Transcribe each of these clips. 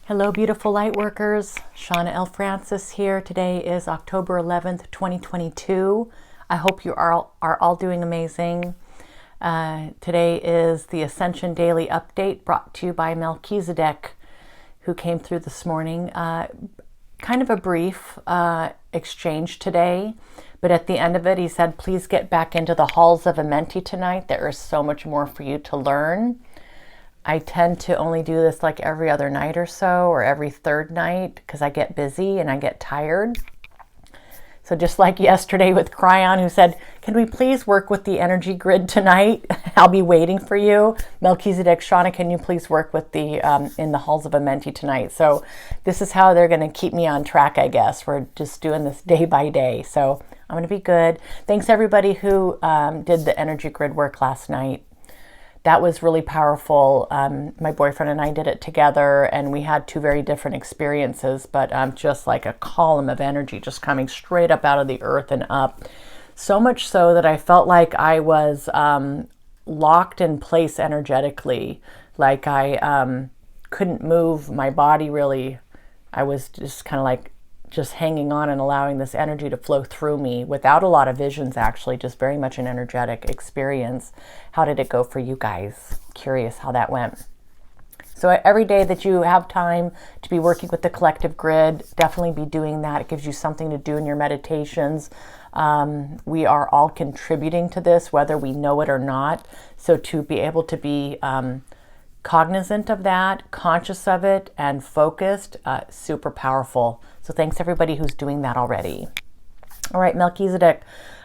Hello, beautiful light workers. Shawna L. Francis here. Today is October 11th, 2022. I hope you are all doing amazing. Today is the Ascension Daily Update brought to you by Melchizedek, who came through this morning. Kind of a brief exchange today, but at the end of it, he said, please get back into the halls of a mentee tonight. There is so much more for you to learn. I tend to only do this like every other night or so, or every third night, because I get busy and I get tired. So just like yesterday with Cryon, who said, can we please work with the energy grid tonight? I'll be waiting for you. Melchizedek, Shawna, can you please work with the in the halls of a mentee tonight? So this is how they're going to keep me on track, I guess. We're just doing this day by day. So I'm going to be good. Thanks everybody who did the energy grid work last night. That was really powerful. My boyfriend and I did it together, and we had two very different experiences, but just like a column of energy just coming straight up out of the earth and up. So much so that I felt like I was locked in place energetically, like I couldn't move my body really. I was just kind of like just hanging on and allowing this energy to flow through me without a lot of visions, actually, just very much an energetic experience. How did it go for you guys? Curious how that went. So every day that you have time to be working with the collective grid, definitely be doing that. It gives you something to do in your meditations. We are all contributing to this, whether we know it or not. So to be able to be cognizant of that, conscious of it, and focused, super powerful. So thanks everybody who's doing that already. All right, Melchizedek.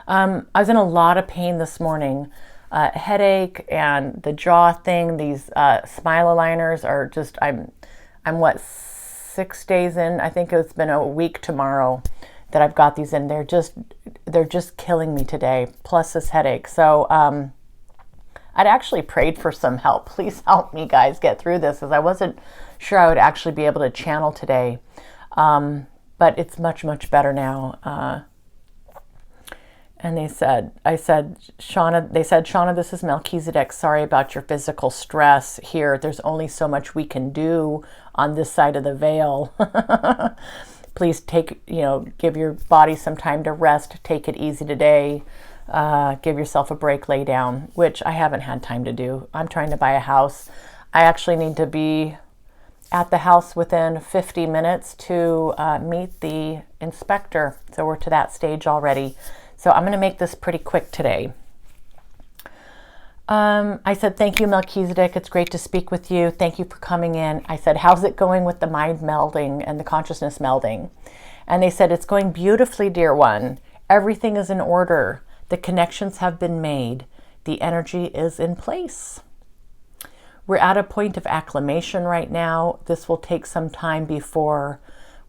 I was in a lot of pain this morning. Headache and the jaw thing. These smile aligners are just, I'm what, 6 days in? I think it's been a week tomorrow that I've got these in. They're just killing me today, plus this headache. So I'd actually prayed for some help. Please help me, guys, get through this, as I wasn't sure I would actually be able to channel today. But it's much, much better now. And they said, Shawna, this is Melchizedek. Sorry about your physical stress here. There's only so much we can do on this side of the veil. Please give your body some time to rest. Take it easy today. Give yourself a break, lay down, which I haven't had time to do. I'm trying to buy a house. I actually need to be at the house within 50 minutes to meet the inspector. So we're to that stage already. So I'm going to make this pretty quick today. I said, thank you, Melchizedek. It's great to speak with you. Thank you for coming in. I said, how's it going with the mind melding and the consciousness melding? And they said, it's going beautifully, dear one. Everything is in order. The connections have been made. The energy is in place. We're at a point of acclimation right now. This will take some time before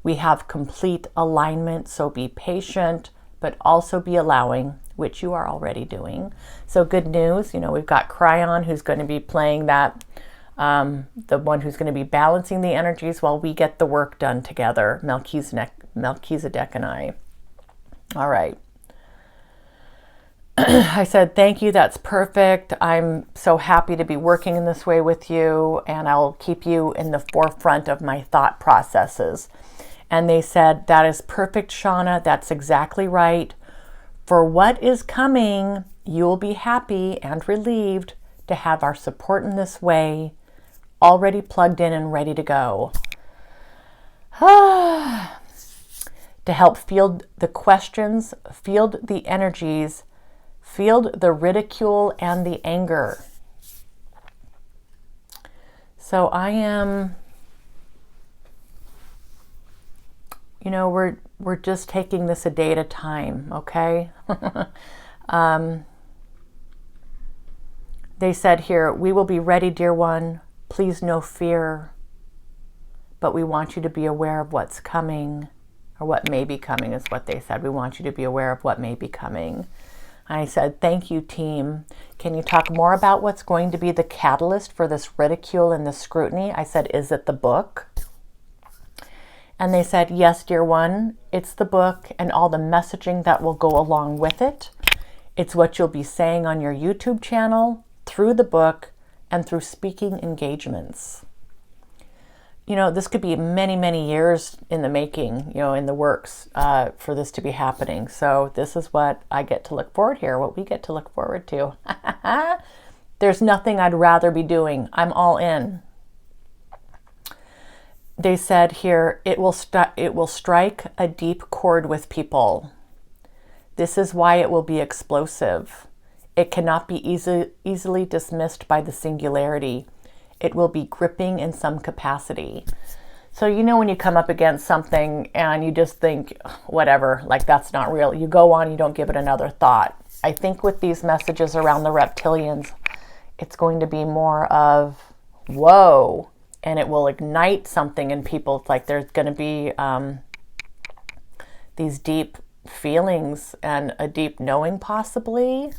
we have complete alignment. So be patient, but also be allowing, which you are already doing. So good news, we've got Cryon, who's going to be playing that, the one who's going to be balancing the energies while we get the work done together, Melchizedek and I. All right. I said, thank you. That's perfect. I'm so happy to be working in this way with you, and I'll keep you in the forefront of my thought processes. And they said, that is perfect, Shawna. That's exactly right. For what is coming, you'll be happy and relieved to have our support in this way, already plugged in and ready to go. To help field the questions, field the energies, field the ridicule and the anger. So I am, we're just taking this a day at a time, okay? They said here, we will be ready, dear one. Please, no fear. But we want you to be aware of what's coming, or what may be coming is what they said. We want you to be aware of what may be coming. I said, thank you, team. Can you talk more about what's going to be the catalyst for this ridicule and this scrutiny? I said, is it the book? And they said, yes, dear one, it's the book and all the messaging that will go along with it. It's what you'll be saying on your YouTube channel, through the book, and through speaking engagements. you know, this could be many, many years in the making, you know, in the works for this to be happening. So this is what I get to look forward here, what we get to look forward to. There's nothing I'd rather be doing. I'm all in. They said here, it will strike a deep chord with people. This is why it will be explosive. It cannot be easily dismissed by the singularity. It will be gripping in some capacity. So, you know, when you come up against something and you just think, whatever, like that's not real, you go on, you don't give it another thought. I think with these messages around the reptilians, it's going to be more of, whoa, and it will ignite something in people. It's like there's going to be these deep feelings and a deep knowing possibly.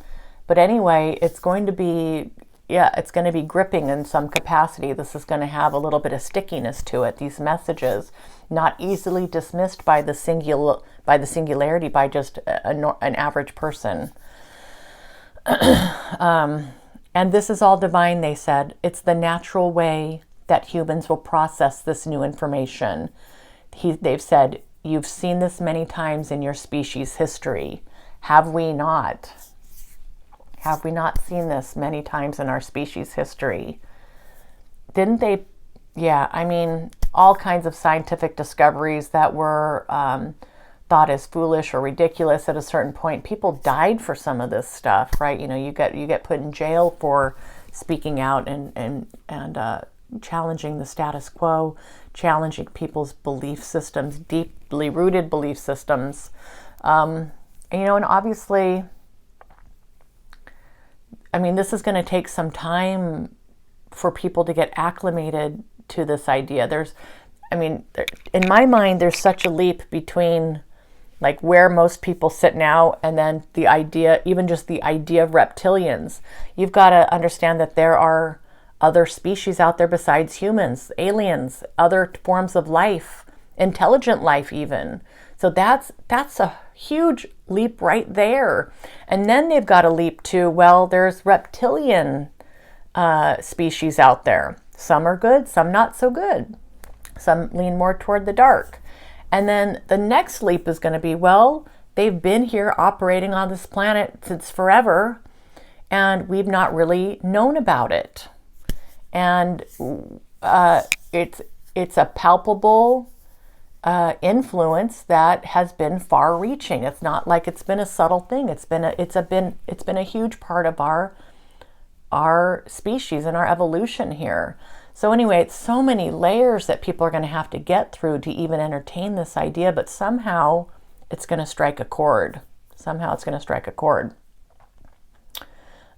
But anyway, it's going to be, it's going to be gripping in some capacity. This is going to have a little bit of stickiness to it. These messages, not easily dismissed by the singularity, by just an average person. And this is all divine, they said. It's the natural way that humans will process this new information. They've said, you've seen this many times in your species history. Have we not? Have we not seen this many times in our species history? Didn't they? Yeah, I mean, all kinds of scientific discoveries that were thought as foolish or ridiculous at a certain point. People died for some of this stuff, right? You know, you get put in jail for speaking out and challenging the status quo, challenging people's belief systems, deeply rooted belief systems. And, you know, and obviously, I mean, this is going to take some time for people to get acclimated to this idea. In my mind, there's such a leap between like where most people sit now and then the idea, even just the idea of reptilians. You've got to understand that there are other species out there besides humans, aliens, other forms of life, intelligent life even. So that's a huge leap right there. And then they've got to leap to, well, there's reptilian species out there. Some are good, some not so good. Some lean more toward the dark. And then the next leap is going to be, well, they've been here operating on this planet since forever, and we've not really known about it. And it's a palpable influence that has been far-reaching. It's not like it's been a subtle thing. It's been a huge part of our species and our evolution here. So anyway, it's so many layers that people are going to have to get through to even entertain this idea, but somehow it's going to strike a chord. Somehow it's going to strike a chord.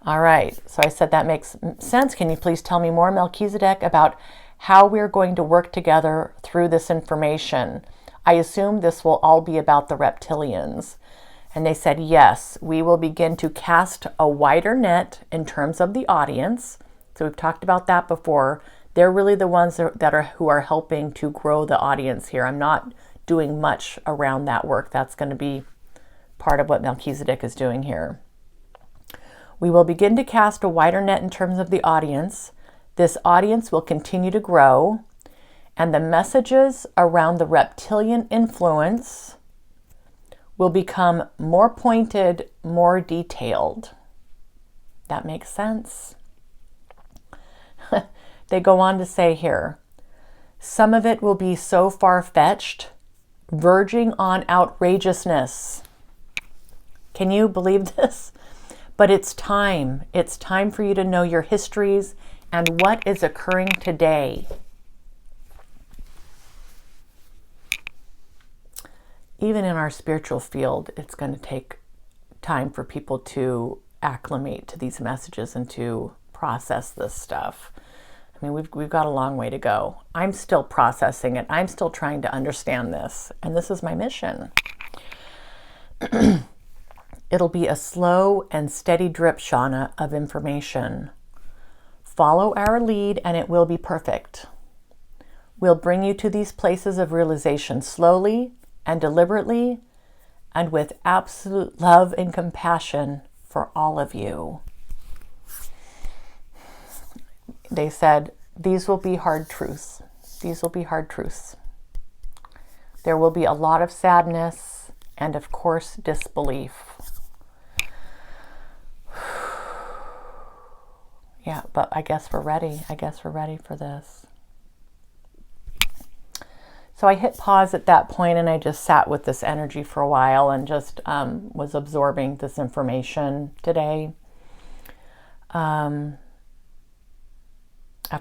All right, so I said that makes sense. Can you please tell me more, Melchizedek, about how we're going to work together through this information? I assume this will all be about the reptilians. And they said, yes, we will begin to cast a wider net in terms of the audience. So we've talked about that before. They're really the ones who are helping to grow the audience here. I'm not doing much around that work. That's going to be part of what Melchizedek is doing here. We will begin to cast a wider net in terms of the audience. This audience will continue to grow, and the messages around the reptilian influence will become more pointed, more detailed. That makes sense. They go on to say here, some of it will be so far-fetched, verging on outrageousness. Can you believe this? But it's time. It's time for you to know your histories and what is occurring today. Even in our spiritual field, it's going to take time for people to acclimate to these messages and to process this stuff. I mean, we've got a long way to go. I'm still processing it. I'm still trying to understand this, and this is my mission. It'll be a slow and steady drip, Shawna, of information. Follow our lead, and it will be perfect. We'll bring you to these places of realization slowly and deliberately, and with absolute love and compassion for all of you. They said, these will be hard truths. These will be hard truths. There will be a lot of sadness and, of course, disbelief. Yeah, but I guess we're ready. I guess we're ready for this. So I hit pause at that point and I just sat with this energy for a while and just was absorbing this information today. After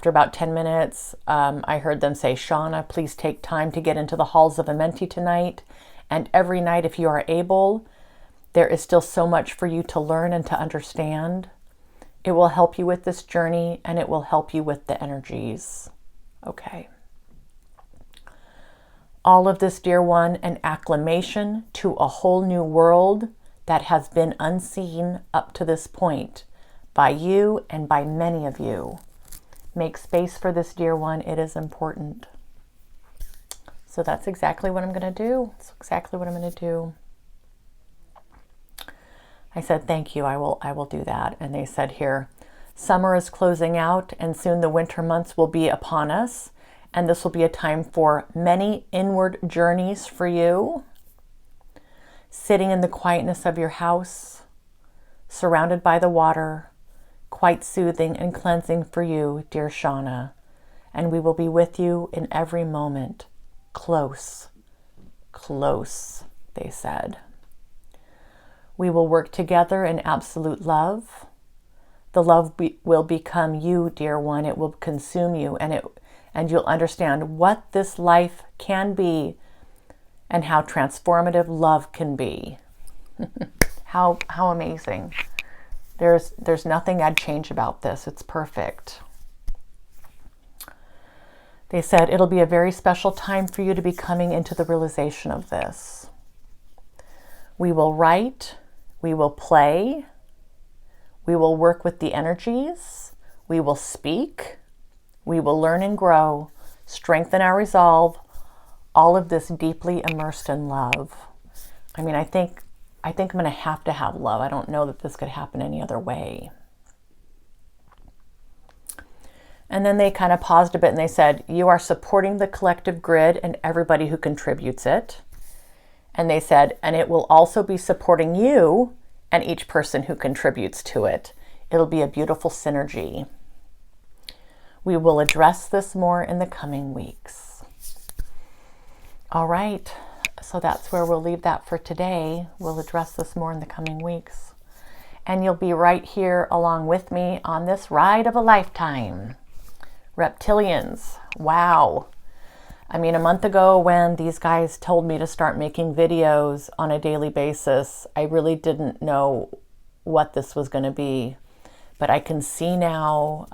about 10 minutes, I heard them say, Shawna, please take time to get into the halls of Amenti tonight. And every night, if you are able, there is still so much for you to learn and to understand. It will help you with this journey and it will help you with the energies. Okay. All of this, dear one, an acclamation to a whole new world that has been unseen up to this point by you and by many of you. Make space for this, dear one. It is important. So that's exactly what I'm going to do. That's exactly what I'm going to do. I said, thank you. I will do that. And they said here, summer is closing out and soon the winter months will be upon us. And this will be a time for many inward journeys for you. Sitting in the quietness of your house, surrounded by the water, quite soothing and cleansing for you, dear Shawna. And we will be with you in every moment. Close, close, they said. We will work together in absolute love. The love will become you, dear one. It will consume you and you'll understand what this life can be and how transformative love can be. How amazing. There's nothing I'd change about this. It's perfect. They said it'll be a very special time for you to be coming into the realization of this. We will write, we will play, we will work with the energies, we will speak, we will learn and grow, strengthen our resolve, all of this deeply immersed in love. I mean, I think I'm going to have love. I don't know that this could happen any other way. And then they kind of paused a bit and they said, you are supporting the collective grid and everybody who contributes it. And they said, and it will also be supporting you and each person who contributes to it. It'll be a beautiful synergy. We will address this more in the coming weeks. All right, so that's where we'll leave that for today. We'll address this more in the coming weeks. And you'll be right here along with me on this ride of a lifetime. Reptilians, wow. I mean, a month ago when these guys told me to start making videos on a daily basis, I really didn't know what this was going to be. But I can see now,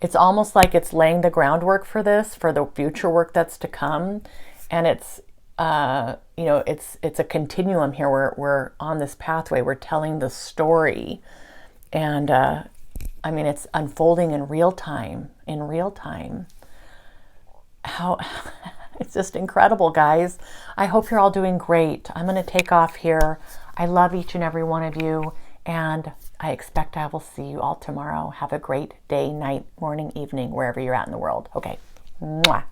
it's almost like it's laying the groundwork for this, for the future work that's to come. And it's, it's a continuum here. We're on this pathway. We're telling the story. And, I mean, it's unfolding in real time, How, it's just incredible, guys. I hope you're all doing great. I'm going to take off here. I love each and every one of you. And I expect I will see you all tomorrow. Have a great day, night, morning, evening, wherever you're at in the world. Okay. Mwah.